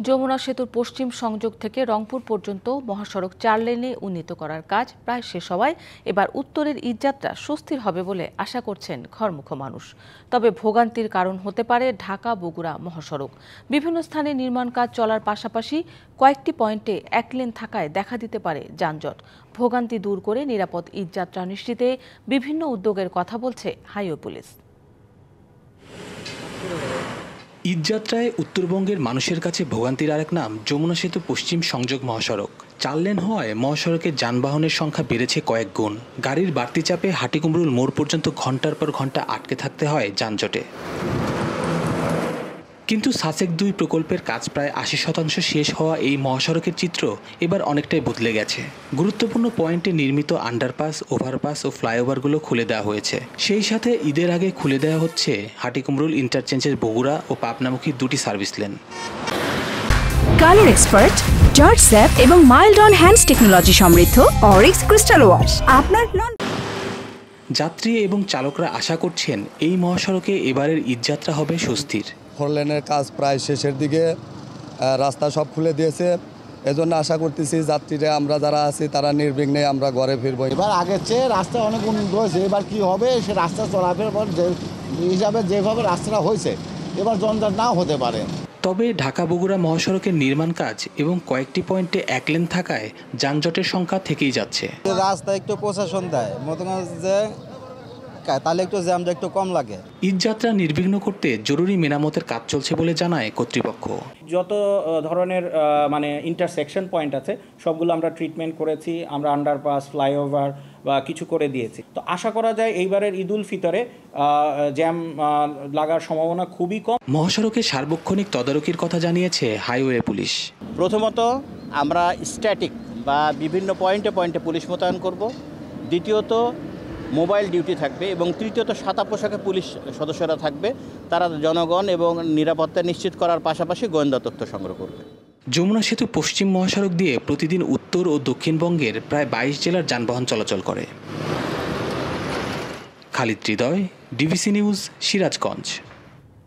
যমুনা সেতুর পশ্চিম সংযোগ থেকে রংপুর পর্যন্ত মহাসড়ক 4 লেনে উন্নীত করার কাজ প্রায় শেষ হওয়ায় এবার উত্তরের ঈদযাত্রা স্বস্তির হবে বলে আশা করছেন ঘরমুখো মানুষ। তবে ভোগান্তির কারণ হতে পারে ঢাকা-বগুড়া মহাসড়ক। বিভিন্ন স্থানে নির্মাণ কাজ চলার পাশাপাশি কয়েকটি পয়েন্টে 1 লেন থাকায় দেখা দিতে পারে যানজট। ভোগান্তি দূর করে নিরাপদ ঈদযাত্রা নিশ্চিতে বিভিন্ন উদ্যোগের কথা বলছে হাইওয়ে পুলিশ। ঈদযাত্রায় উত্তরবঙ্গের মানুষের কাছে ভোগান্তির আরেক নাম যমুনা সেতু পশ্চিম সংযোগ মহাসড়ক। 4 লেন হওয়ায় মহাসড়কে যানবাহনের সংখ্যা বেড়েছে কয়েক গুণ। গাড়ির বাড়তি চাপে হাটিকুমরুল মোড় পর্যন্ত ঘন্টার পর ঘন্টা আটকে থাকতে হয় যানজটে। কিন্তু সাসেক 2 প্রকল্পের কাজ প্রায় 80% শেষ হওয়া এই মহাসড়কের চিত্র এবার অনেকটাই বদলে গেছে। গুরুত্বপূর্ণ পয়েন্টে নির্মিত আন্ডারপাস, ওভারপাস ও ফ্লাইওভারগুলো খুলে দেওয়া হয়েছে। সেই সাথে ঈদের আগে খুলে দেওয়া হচ্ছে হাটিকুমরুল ইন্টারচেঞ্জের বগুড়া ও পাবনামুখী 2টি service lane. Colour expert, George sap এবং মাইল্ড অন হ্যান্ডস টেকনোলজি সমৃদ্ধ অরিক্স ক্রিস্টাল ওয়াশ আপনার যাত্রী এবং চালকরা আশা করছেন এই মহাসড়কে এবারের ঈদযাত্রা হবে স্বস্তির। 4 লেনের কাজ প্রায় শেষের দিকে, রাস্তা সব খুলে দিয়েছে। এজন্য আশা করতেছি যাত্রীরা আমরা যারা আছি তারা নির্বিঘ্নে আমরা ঘরে ফিরবো। এবার আগের চেয়ে রাস্তা অনেক উন্নত হয়েছে। এবার কি হবে, সে রাস্তা চলাফেরার পর যে হিসাবে যেভাবে রাস্তাটা হয়েছে এবার যানজট নাও হতে পারে। তবে ঢাকা-বগুড়া মহাসড়কের নির্মাণ কাজ এবং কয়েকটি পয়েন্টে 1 লেন থাকায় যানজটের সংখ্যা থেকেই যাচ্ছে। রাস্তা একটু প্রশাসন দেয় যে তাহলে একটু জ্যামটা একটু কম লাগে। ঈদযাত্রা নির্বিঘ্ন করতে জরুরি মেরামতের কাজ চলছে বলে জানায় কর্তৃপক্ষ। যত ধরনের ইন্টারসেকশন পয়েন্ট আছে সবগুলো আমরা ট্রিটমেন্ট করেছি। আমরা আন্ডারপাস, ফ্লাইওভার বা কিছু করে দিয়েছি। তো আশা করা যায় এইবারের ঈদুল ফিতরে জ্যাম লাগার সম্ভাবনা খুবই কম। মহাসড়কে সার্বক্ষণিক তদারকির কথা জানিয়েছে হাইওয়ে পুলিশ। প্রথমত আমরা স্ট্যাটিক বা বিভিন্ন পয়েন্টে পয়েন্টে পুলিশ মোতায়েন করব। দ্বিতীয়ত মোবাইল ডিউটি থাকবে এবং তৃতীয়ত সাদা পোশাকে পুলিশ সদস্যরা থাকবে। তারা জনগণ এবং নিরাপত্তা নিশ্চিত করার পাশাপাশি গোয়েন্দা তথ্য সংগ্রহ করবে। যমুনা সেতু পশ্চিম মহাসড়ক দিয়ে প্রতিদিন উত্তর ও দক্ষিণবঙ্গের প্রায় 22 জেলার যানবাহন চলাচল করে। খালিদ হৃদয়, ডিবিসি নিউজ, সিরাজগঞ্জ।